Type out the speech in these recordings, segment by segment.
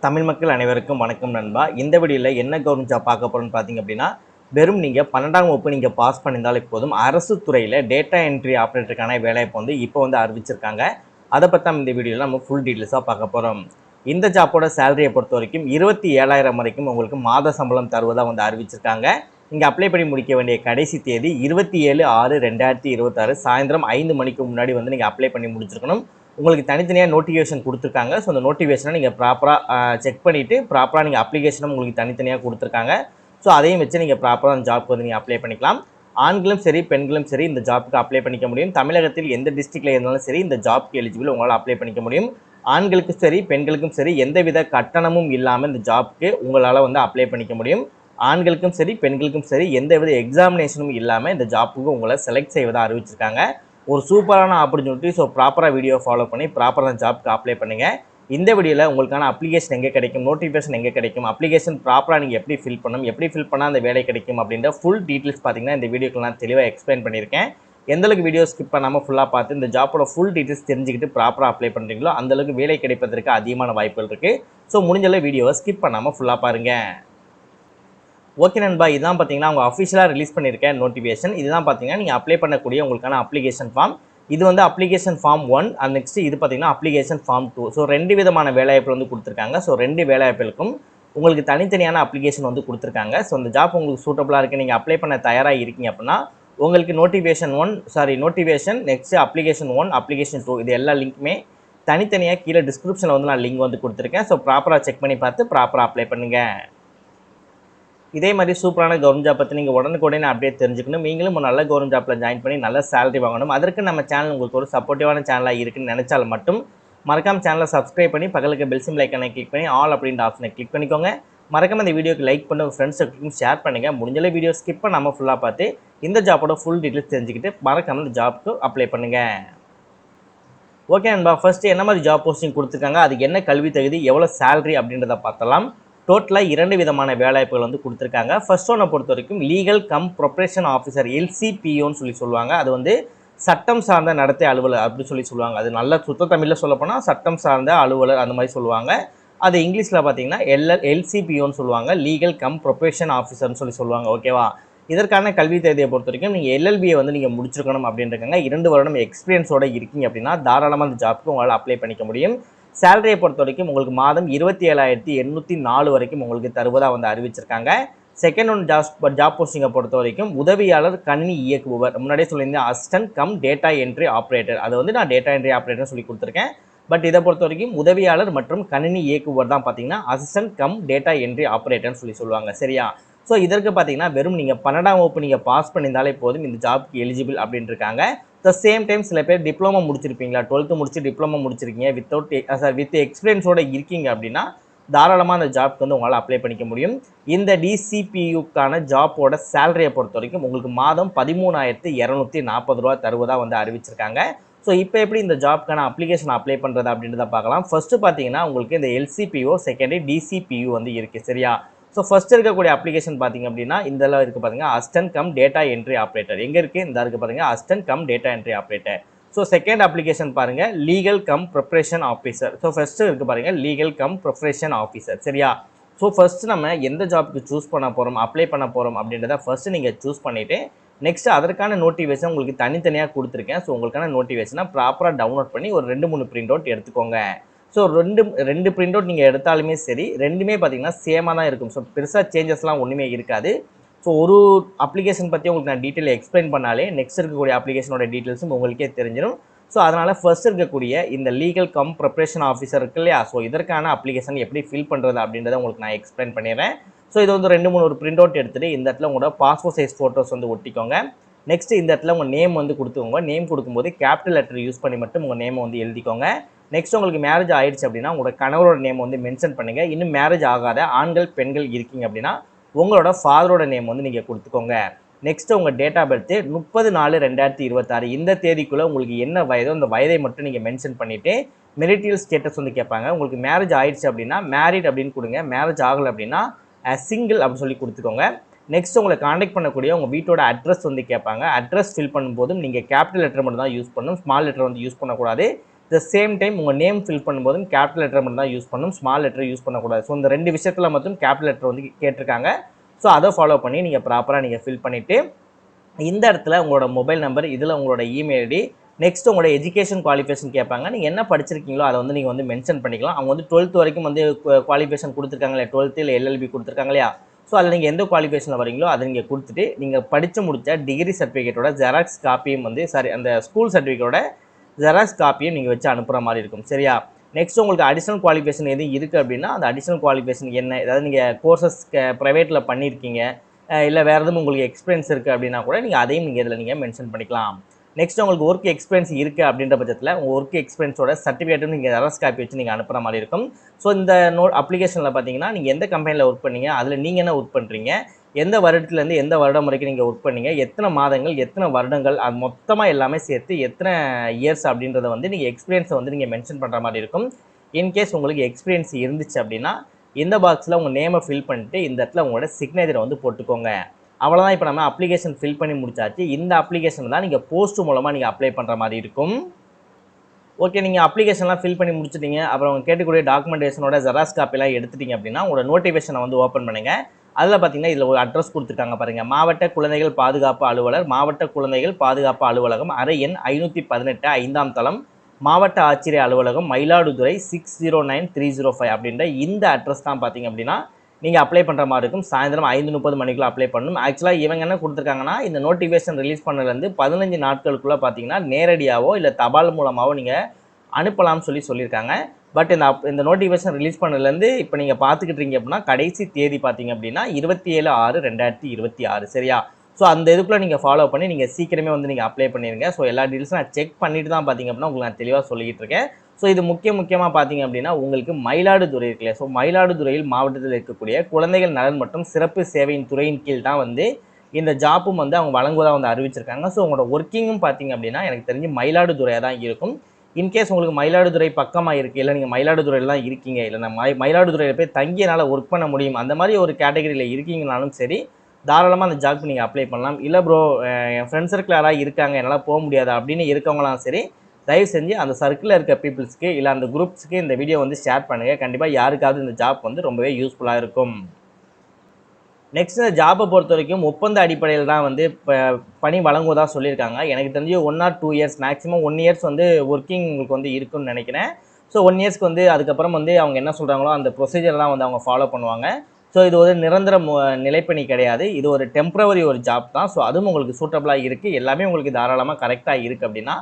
தமிழ் மக்கள் அனைவருக்கும் வணக்கம் நண்பா. இந்த வீடியோவில் என்ன கவர்மெண்ட் ஜாப் பார்க்க போகிறோம்னு பார்த்தீங்க அப்படின்னா, வெறும் நீங்கள் 12ஆம் வகுப்பு நீங்கள் பாஸ் பண்ணியிருந்தாலே போதும், அரசு துறையில் டேட்டா என்ட்ரி ஆப்ரேட்டருக்கான வேலைவாய்ப்பு இப்போ அறிவிச்சிருக்காங்க. அதை பற்றி நம்ம இந்த வீடியோவில் நம்ம ஃபுல் டீட்டெயில்ஸாக பார்க்க போகிறோம். இந்த ஜாப்போட சேலரியை பொறுத்த வரைக்கும் 27,000 வரைக்கும் உங்களுக்கு மாத சம்பளம் தருவதாக அறிவிச்சிருக்காங்க. இங்கே அப்ளை பண்ணி முடிக்க வேண்டிய கடைசி தேதி 27/6/2026 சாயந்தரம் 5 மணிக்கு முன்னாடி நீங்கள் அப்ளை பண்ணி முடிச்சிருக்கணும். உங்களுக்கு தனித்தனியாக நோட்டிஃபிகேஷன் கொடுத்துருக்காங்க. ஸோ அந்த நோட்டிஃபிகேஷனை நீங்கள் ப்ராப்பராக செக் பண்ணிவிட்டு ப்ராப்பராக நீங்கள் அப்ளிகேஷனும் உங்களுக்கு தனித்தனியாக கொடுத்துருக்காங்க. ஸோ அதையும் வச்சு நீங்கள் ப்ராப்பராக அந்த ஜாப்க்கு நீங்கள் அப்ளை பண்ணிக்கலாம். ஆண்களும் சரி பெண்களும் சரி இந்த ஜாப்புக்கு அப்ளை பண்ணிக்க முடியும். தமிழகத்தில் எந்த டிஸ்ட்ரிக்டில் இருந்தாலும் சரி இந்த ஜாப்க்கு எலிஜிபிள் உங்களால் அப்ளை பண்ணிக்க முடியும். ஆண்களுக்கும் சரி பெண்களுக்கும் சரி எந்தவித கட்டணமும் இல்லாமல் இந்த ஜாப்க்கு உங்களால் அப்ளை பண்ணிக்க முடியும். ஆண்களுக்கும் சரி பெண்களுக்கும் சரி எந்தவித எக்ஸாமினேஷனும் இல்லாமல் இந்த ஜாப்புக்கு உங்களை செலக்ட் செய்வதாக அறிவிச்சிருக்காங்க. ஒரு சூப்பரான ஆப்பர்ச்சுனிட்டி. ஸோ ப்ராப்பராக வீடியோ ஃபாலோ பண்ணி ப்ராப்பராக ஜாப்க்கு அப்ளை பண்ணுங்கள். இந்த வீடியோவில் உங்களுக்கான அப்ளிகேஷன் எங்கே கிடைக்கும், நோட்டிஃபிகேஷன் எங்கே கிடைக்கும், அப்ளிகேஷன் ப்ராப்பராக நீங்கள் எப்படி ஃபில் பண்ணணும், எப்படி ஃபில் பண்ணால் அந்த வேலை கிடைக்கும் அப்படின்ற ஃபுல் டீட்டெயில்ஸ் பார்த்தீங்கன்னா இந்த வீடியோக்கு நான் தெளிவாக எக்ஸ்பிளைன் பண்ணியிருக்கேன். எந்தளவுக்கு வீடியோ ஸ்கிப் பண்ணாமல் ஃபுல்லாக பார்த்து இந்த ஜாப்போட ஃபுல் டீட்டெயில்ஸ் தெரிஞ்சுக்கிட்டு ப்ராப்பராக அப்ளை பண்ணுறீங்களோ அந்தளவுக்கு வேலை கிடைப்பதற்கு அதிகமான வாய்ப்புகள் இருக்குது. ஸோ முடிஞ்சளவு வீடியோவை ஸ்கிப் பண்ணாமல் ஃபுல்லாக பாருங்கள். ஓகே நண்பா, இதுதான் பார்த்தீங்கன்னா அவங்க அஃபிஷியலாக ரிலீஸ் பண்ணியிருக்க நோட்டிஃபிகேஷன். இதுதான் பார்த்தீங்கன்னா நீங்கள் அப்ளை பண்ணக்கூடிய உங்களுக்கான அப்ளிகேஷன் ஃபார்ம். இது அப்ளிகேஷன் ஃபார்ம் 1 அண்ட் நெக்ஸ்ட் இது பார்த்தீங்கன்னா அப்ளிகேஷன் ஃபார்ம் 2. ஸோ 2 விதமான வேலைவாய்ப்பு கொடுத்துருக்காங்க. ஸோ 2 வேலைவாய்ப்புகளுக்கும் உங்களுக்கு தனித்தனியான அப்ளிகேஷன் கொடுத்துருக்காங்க. ஸோ இந்த ஜாப் உங்களுக்கு சூட்டபுளாக இருக்குது, நீங்கள் அப்ளை பண்ண தயாராக இருக்கீங்க அப்படின்னா உங்களுக்கு நோட்டிஃபிகேஷன் நெக்ஸ்ட் அப்ளிகேஷன் 1 அப்ளிகேஷன் 2 இது எல்லா லிங்க்குமே தனித்தனியாக கீழே டிஸ்கிரிப்ஷனில் நான் லிங்க் கொடுத்துருக்கேன். ஸோ ப்ராப்பராக செக் பண்ணி பார்த்து ப்ராப்பராக அப்ளை பண்ணுங்கள். இதே மாதிரி சூப்பரான கவர்மெண்ட் ஜாப் பற்றி நீங்கள் உடனுக்குடனே அப்டேட் தெரிஞ்சுக்கணும். நீங்களும் ஒரு நல்ல கவர்மெண்ட் ஜாப்பில் ஜாயின் பண்ணி நல்ல சேலரி வாங்கணும். அதற்கு நம்ம சேனல் உங்களுக்கு ஒரு சப்போர்ட்டிவான சேனலாக இருக்குன்னு நினச்சால் மட்டும் மறக்காம சேனலை சப்ஸ்கிரைப் பண்ணி பக்கத்துக்கு பெல் சிம்பல் ஐக்கானை கிளிக் பண்ணி ஆல் அப்படின்ற ஆப்ஷனை கிளிக் பண்ணிக்கோங்க. மறக்காம இந்த வீடியோக்கு லைக் பண்ணி உங்கள் ஃப்ரெண்ட்ஸுக்கும் ஷேர் பண்ணுங்கள். முடிஞ்சளவு வீடியோ ஸ்கிப் பண்ணாமல் ஃபுல்லாக பார்த்து இந்த ஜாப்போட ஃபுல் டீட்டெயில்ஸ் தெரிஞ்சுக்கிட்டு மறக்காம இந்த ஜாப்க்கு அப்ளை பண்ணுங்கள். ஓகே நண்பா, ஃபஸ்ட்டு என்ன மாதிரி ஜாப் போஸ்டிங் கொடுத்துருக்காங்க, அதுக்கு என்ன கல்வி தகுதி, எவ்வளோ சேலரி அப்படின்றத பார்த்தலாம். டோட்டலாக 2 விதமான வேலைவாய்ப்புகள் கொடுத்துருக்காங்க. ஃபர்ஸ்ட் ஒன்னை பொறுத்த வரைக்கும் லீகல் கம் ப்ரொப்ரேஷன் ஆஃபீஸர் LCPOன்னு சொல்லுவாங்க. அது சட்டம் சார்ந்த நடத்தை அலுவலர் அப்படின்னு சொல்லுவாங்க. அது நல்ல சுத்த தமிழில் சொல்லப்போனால் சட்டம் சார்ந்த அலுவலர் அந்த மாதிரி சொல்லுவாங்க. அது இங்கிலீஷில் பார்த்தீங்கன்னா LCPOன்னு சொல்லுவாங்க, லீகல் கம் ப்ரொப்ரேஷன் ஆஃபீஸர்னு சொல்லுவாங்க. ஓகேவா? இதற்கான கல்வி தேதியை பொறுத்த வரைக்கும் நீங்கள் LLBயை நீங்கள் முடிச்சிருக்கணும் அப்படின்றாங்க. 2 வருடம் எக்ஸ்பீரியன்ஸோடு இருக்கீங்க அப்படின்னா தாராளமாக அந்த ஜாப்க்கு உங்களால் அப்ளை பண்ணிக்க முடியும். சேலரியை பொறுத்த வரைக்கும் உங்களுக்கு மாதம் 27,804 வரைக்கும் உங்களுக்கு தருவதாக அறிவிச்சிருக்காங்க. செகண்ட் ஒன் ஜாப் போஸ்டிங்கை பொறுத்த வரைக்கும் உதவியாளர் கணினி இயக்குபவர், முன்னாடியே சொல்லியிருந்தேன் assistant cum data entry operator. அது நான் டேட்டா என்ட்ரி ஆப்ரேட்டர் சொல்லி கொடுத்துருக்கேன். பட் இதை பொறுத்த வரைக்கும் உதவியாளர் மற்றும் கணினி இயக்குபவர் தான் பார்த்தீங்கன்னா அசிஸ்டன்ட் கம் டேட்டா என்ட்ரி ஆப்ரேட்டர்னு சொல்லுவாங்க. சரியா? ஸோ இதற்கு பார்த்தீங்கன்னா வெறும் நீங்கள் 12ஆம் வகுப்பு நீங்கள் பாஸ் பண்ணியிருந்தாலே போதும் இந்த ஜாப்க்கு எலிஜிபிள் அப்படின்னு இருக்காங்க. த சேம் டைம் சில பேர் டிப்ளமோ முடிச்சிருப்பீங்களா, 12th முடிச்சு டிப்ளமோ முடிச்சிருக்கீங்க, வித் எக்ஸ்பீரியன்ஸோட இருக்கீங்க அப்படின்னா தாராளமாக அந்த ஜாப்க்கு உங்களால் அப்ளை பண்ணிக்க முடியும். இந்த DCPUக்கான ஜாப்போட சேலரியை பொறுத்த வரைக்கும் உங்களுக்கு மாதம் 13,240 ரூபா தருவதாக அறிவிச்சிருக்காங்க. ஸோ இப்போ எப்படி இந்த ஜாப்க்கான அப்ளிகேஷன் அப்ளை பண்ணுறது அப்படின்றத பார்க்கலாம். ஃபர்ஸ்ட்டு பார்த்தீங்கன்னா உங்களுக்கு இந்த LCPO, செகண்டரி DCPU இருக்குது. சரியா? ஸோ ஃபர்ஸ்ட் இருக்கக்கூடிய அப்ளிகேஷன் பார்த்தீங்க அப்படின்னா இதெல்லாம் இருக்குது பாருங்கள், assistant cum data entry operator. எங்கே இருக்குது? இந்த இருக்குது பாருங்கள், assistant cum data entry operator. So second application பாருங்கள், legal cum preparation officer. So first இருக்குது பாருங்கள், லீகல் கம் ப்ரிப்பரேஷன் ஆஃபீஸர். சரியா? ஸோ ஃபஸ்ட்டு நம்ம எந்த ஜாப்புக்கு சூஸ் பண்ண போகிறோம், அப்ளை பண்ண போகிறோம் அப்படின்றத ஃபஸ்ட்டு நீங்கள் சூஸ் பண்ணிவிட்டு நெக்ஸ்ட் அதற்கான நோட்டிஃபிகேஷன் உங்களுக்கு தனித்தனியாக கொடுத்துருக்கேன். ஸோ உங்களுக்கான நோட்டிஃபிகேஷனை ப்ராப்பராக டவுன்லோட் பண்ணி ஒரு 2-3 பிரிண்ட் அவுட் எடுத்துக்கோங்க. ஸோ ரெண்டு பிரிண்ட் அவுட் நீங்கள் எடுத்தாலுமே சரி, ரெண்டுமே பார்த்தீங்கன்னா சேமாக தான் இருக்கும். ஸோ பெருசாக சேஞ்சஸ்லாம் ஒன்றுமே இருக்காது. ஸோ ஒரு அப்ளிகேஷன் பற்றி உங்களுக்கு நான் டீட்டெயில் எக்ஸ்பிளைன் பண்ணாலே நெக்ஸ்ட் இருக்கக்கூடிய அப்ளிகேஷனோட டீட்டெயில்ஸும் உங்களுக்கே தெரிஞ்சிடும். ஸோ அதனால் ஃபர்ஸ்ட் இருக்கக்கூடிய இந்த லீகல் கம் ப்ரிப்பரேஷன் ஆஃபீஸர் இருக்கு இல்லையா, ஸோ இதற்கான அப்ளிகேஷன் எப்படி ஃபில் பண்ணுறது அப்படின்றத உங்களுக்கு நான் எக்ஸ்பிளைன் பண்ணிடுறேன். ஸோ இது 2-3 பிரிண்ட் அவுட் எடுத்துகிட்டு இந்த இடத்துல உங்களோட பாஸ்போர்ட் சைஸ் ஃபோட்டோஸ் ஒட்டிக்கோங்க. நெக்ஸ்ட் இந்த இடத்துல உங்கள் நேம் கொடுத்துக்கோங்க. நேம் கொடுக்கும்போது கேபிட்டல் லெட்டர் யூஸ் பண்ணி மட்டும் உங்கள் நேமை எழுதிக்கோங்க. நெக்ஸ்ட் உங்களுக்கு மேரேஜ் ஆயிடுச்சு அப்படின்னா உங்களோட கணவரோட நேம் மென்ஷன் பண்ணுங்கள். இன்னும் மேரேஜ் ஆகாத ஆண்கள் பெண்கள் இருக்கீங்க அப்படின்னா உங்களோட ஃபாதரோட நேம் நீங்கள் கொடுத்துக்கோங்க. நெக்ஸ்ட் உங்கள் டேட் ஆஃப் பர்த் 30/4/2026 இந்த தேதிக்குள்ளே உங்களுக்கு என்ன வயதோ அந்த வயதை மட்டும் நீங்கள் மென்ஷன் பண்ணிவிட்டு மெரிட்டியல் ஸ்டேட்டஸ் கேட்பாங்க. உங்களுக்கு மேரேஜ் ஆயிடுச்சு அப்படின்னா மேரிட் அப்படின்னு கொடுங்க. மேரேஜ் ஆகலை அப்படின்னா சிங்கிள் அப்படின்னு சொல்லி கொடுத்துக்கோங்க. நெக்ஸ்ட் உங்களை காண்டாக்ட் பண்ணக்கூடிய உங்கள் வீட்டோட அட்ரஸ் கேட்பாங்க. அட்ரஸ் ஃபில் பண்ணும்போதும் நீங்கள் கேபிட்டல் லெட்டர் மட்டும் தான் யூஸ் பண்ணணும், ஸ்மால் லெட்டர் யூஸ் பண்ணக்கூடாது. த சேம் டைம் உங்கள் நேம் ஃபில் பண்ணும்போதும் கேபிட்டல் லெட்டர் மட்டும் தான் யூஸ் பண்ணணும், ஸ்மால் லெட்டர் யூஸ் பண்ணக்கூடாது. ஸோ இந்த 2 விஷயத்தில் மட்டும் கேபிட்டல் லெட்டர் வந்து கேட்டிருக்காங்க. ஸோ அதை ஃபாலோ பண்ணி நீங்கள் ப்ராப்பராக நீங்கள் ஃபில் பண்ணிவிட்டு இந்த இடத்துல உங்களோட மொபைல் நம்பர், இதில் உங்களோட இமெயில் ஐடி, நெக்ஸ்ட் உங்களோட எஜுகேஷன் குவாலிஃபிகேஷன் கேட்பாங்க. நீங்கள் என்ன படிச்சிருக்கீங்களோ அதை வந்து நீங்கள் வந்து மென்ஷன் பண்ணிக்கலாம். அவங்க வந்து 12th வரைக்கும் வந்து குவாலிஃபிகேஷன் கொடுத்துருக்காங்க இல்லையா, 12th இல்லை எல்எல்பி கொடுத்துருக்காங்க இல்லையா. ஸோ அதில் நீங்கள் எந்த குவாலிஃபிகேஷனில் வரீங்களோ அதை நீங்கள் கொடுத்துட்டு நீங்கள் படித்து முடித்த டிகிரி சர்டிஃபிகேட்டோட ஜெராக்ஸ் காப்பியும் வந்து அந்த ஸ்கூல் சர்டிஃபிகேட்டோட ஜெராக்ஸ் காப்பியும் நீங்கள் வச்சு அனுப்புகிற மாதிரி இருக்கும். சரியா? நெக்ஸ்ட் உங்களுக்கு அடிஷனல் குவாலிஃபிகேஷன் எதுவும் இருக்குது அப்படின்னா அந்த அடிஷனல் குவாலிஃபிகேஷன் என்ன, ஏதாவது நீங்கள் கோர்சஸ் ப்ரைவேட்டில் பண்ணியிருக்கீங்க, இல்லை வேறு எதுவும் உங்களுக்கு எக்ஸ்பீரியன்ஸ் இருக்குது அப்படின்னா கூட நீங்கள் அதையும் நீங்கள் இதில் நீங்கள் மென்ஷன் பண்ணிக்கலாம். நெக்ஸ்ட் உங்களுக்கு ஒர்க் எக்ஸ்பீரியன்ஸ் இருக்குது அப்படின்ற பட்சத்தில் உங்கள் ஒர்க் எக்ஸ்பீரியன்ஸோட சர்டிஃபிகேட்டும் நீங்கள் ஜெராக்ஸ் காப்பி வச்சு நீங்கள் அனுப்புகிற மாதிரி இருக்கும். ஸோ இந்த அப்ளிகேஷனில் பார்த்தீங்கன்னா நீங்கள் எந்த கம்பெனியில் ஒர்க் பண்ணீங்க, அதில் நீங்கள் என்ன ஒர்க் பண்ணுறீங்க, எந்த வருடத்துலேருந்து எந்த வருடம் வரைக்கும் நீங்கள் ஒர்க் பண்ணீங்க, எத்தனை மாதங்கள், எத்தனை வருடங்கள், அது மொத்தமாக எல்லாமே சேர்த்து எத்தனை இயர்ஸ் அப்படின்றத வந்து நீங்கள் எக்ஸ்பீரியன்ஸை வந்து நீங்கள் மென்ஷன் பண்ணுற மாதிரி இருக்கும். இன்கேஸ் உங்களுக்கு எக்ஸ்பீரியன்ஸ் இருந்துச்சு அப்படின்னா இந்த பாக்ஸில் உங்கள் நேமை ஃபில் பண்ணிட்டு இந்த இடத்துல உங்களோட சிக்னேச்சரை வந்து போட்டுக்கோங்க. அவ்வளோதான். இப்போ நம்ம அப்ளிகேஷன் ஃபில் பண்ணி முடிச்சாச்சு. இந்த அப்ளிகேஷன் தான் நீங்கள் போஸ்ட் மூலமாக நீங்கள் அப்ளை பண்ணுற மாதிரி இருக்கும். ஓகே, நீங்கள் அப்ளிகேஷன்லாம் ஃபில் பண்ணி முடிச்சிட்டிங்க. அப்புறம் அவங்க கேட்கக்கூடிய டாக்குமெண்டேஷனோட ஜெராக்ஸ் காப்பிலாம் எடுத்துட்டிங்க அப்படின்னா உங்களோட நோட்டிஃபிகேஷனை வந்து ஓப்பன் பண்ணுங்கள். அதில் பார்த்தீங்கன்னா இதில் ஒரு அட்ரஸ் கொடுத்துருக்காங்க பாருங்கள். மாவட்ட குழந்தைகள் பாதுகாப்பு அலுவலர், மாவட்ட குழந்தைகள் பாதுகாப்பு அலுவலகம், அறை எண் 518, 5ஆம் தளம், மாவட்ட ஆட்சியர் அலுவலகம், மயிலாடுதுறை 609305 அப்படின்ற இந்த அட்ரஸ் தான் பார்த்தீங்க அப்படின்னா நீங்கள் அப்ளை பண்ணுற மாதிரி இருக்கும். சாயந்தரம் 5:30 மணிக்குள்ளே அப்ளை பண்ணணும். ஆக்சுவலாக இவங்க என்ன கொடுத்துருக்காங்கன்னா இந்த நோட்டிஃபிகேஷன் ரிலீஸ் பண்ணதுலேருந்து 15 நாட்களுக்குள்ளே பார்த்தீங்கன்னா நேரடியாகவோ இல்லை தபால் மூலமாகவோ நீங்கள் அனுப்பலாம்னு சொல்லியிருக்காங்க. பட் இந்த நோட்டிஃபிகேஷன் ரிலீஸ் பண்ணதுலேருந்து இப்போ நீங்கள் பார்த்துக்கிட்டீங்க அப்படின்னா கடைசி தேதி பார்த்தீங்க அப்படின்னா 27/6/2026. சரியா? ஸோ அந்த இதுக்குள்ளே நீங்கள் ஃபாலோ பண்ணி நீங்கள் சீக்கிரமே வந்து நீங்கள் அப்ளை பண்ணிடுங்க. ஸோ எல்லா டீட்டெயில்ஸும் நான் செக் பண்ணிட்டு தான் பார்த்தீங்க அப்படின்னா உங்களுக்கு நான் தெளிவாக சொல்லிக்கிட்டு இருக்கேன். ஸோ இது முக்கியமாக பார்த்தீங்க அப்படின்னா உங்களுக்கு மயிலாடுதுறை இருக்குல்லையா, ஸோ மயிலாடுதுறையில் மாவட்டத்தில் இருக்கக்கூடிய குழந்தைகள் நலன் மற்றும் சிறப்பு சேவையின் துறையின் கீழ் தான் வந்து இந்த ஜாப்பும் வந்து அவங்க வழங்குவதாக வந்து அறிவிச்சிருக்காங்க. ஸோ உங்களோட ஒர்க்கிங்கும் பார்த்தீங்க அப்படின்னா எனக்கு தெரிஞ்சு மயிலாடுதுறையாக தான் இருக்கும். இன்கேஸ் உங்களுக்கு மயிலாடுதுறை பக்கமாக இருக்குது, இல்லை நீங்கள் மயிலாடுதுறையில் தான் இருக்கீங்க, இல்லை நான் மயிலாடுதுறையில் போய் தங்கியனால் ஒர்க் பண்ண முடியும், அந்த மாதிரி ஒரு கேட்டகரியில் இருக்கீங்கனாலும் சரி தாராளமாக அந்த ஜாப்க்கு நீங்கள் அப்ளை பண்ணலாம். இல்லை ப்ரோ என் ஃப்ரெண்ட்ஸ் சர்க்கிள் யாராவது இருக்காங்க என்னால் போக முடியாது அப்படின்னு இருக்கவங்களாம் சரி தயவு செஞ்சு அந்த சர்க்கிளில் இருக்க பீப்புள்ஸ்க்கு இல்லை அந்த குரூப்ஸ்க்கு இந்த வீடியோ வந்து ஷேர் பண்ணுங்கள். கண்டிப்பாக யாருக்காவது இந்த ஜாப் வந்து ரொம்பவே யூஸ்ஃபுல்லாக இருக்கும். நெக்ஸ்ட் இந்த ஜாப்பை பொறுத்த வரைக்கும் ஒப்பந்த அடிப்படையில் தான் வந்து இப்போ பணி வழங்குவதாக சொல்லியிருக்காங்க. எனக்கு தெரிஞ்சு 1 or 2 இயர்ஸ் மேக்ஸிமம் 1 இயர்ஸ் வந்து ஒர்க்கிங் உங்களுக்கு வந்து இருக்குன்னு நினைக்கிறேன். ஸோ 1 இயர்ஸ்க்கு வந்து அதுக்கப்புறம் வந்து அவங்க என்ன சொல்கிறாங்களோ அந்த ப்ரொசீஜர் தான் வந்து அவங்க ஃபாலோ பண்ணுவாங்க. ஸோ இது ஒரு நிரந்தர நிலைப்பணி கிடையாது, இது ஒரு டெம்ப்ரவரி ஒரு ஜாப் தான். ஸோ அதுவும் உங்களுக்கு சூட்டபுளாக இருக்குது, எல்லாமே உங்களுக்கு தாராளமாக கரெக்டாக இருக்குது அப்படின்னா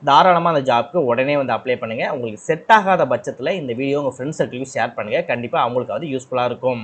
தாராளமாக அந்த ஜாப்க்கு உடனே வந்து அப்ளை பண்ணுங்கள். உங்களுக்கு செட் ஆகாத பட்சத்தில் இந்த வீடியோ உங்கள் ஃப்ரெண்ட்ஸ் சர்க்கிளுக்கு ஷேர் பண்ணுங்கள். கண்டிப்பாக அவங்களுக்காவது யூஸ்ஃபுல்லாக இருக்கும்.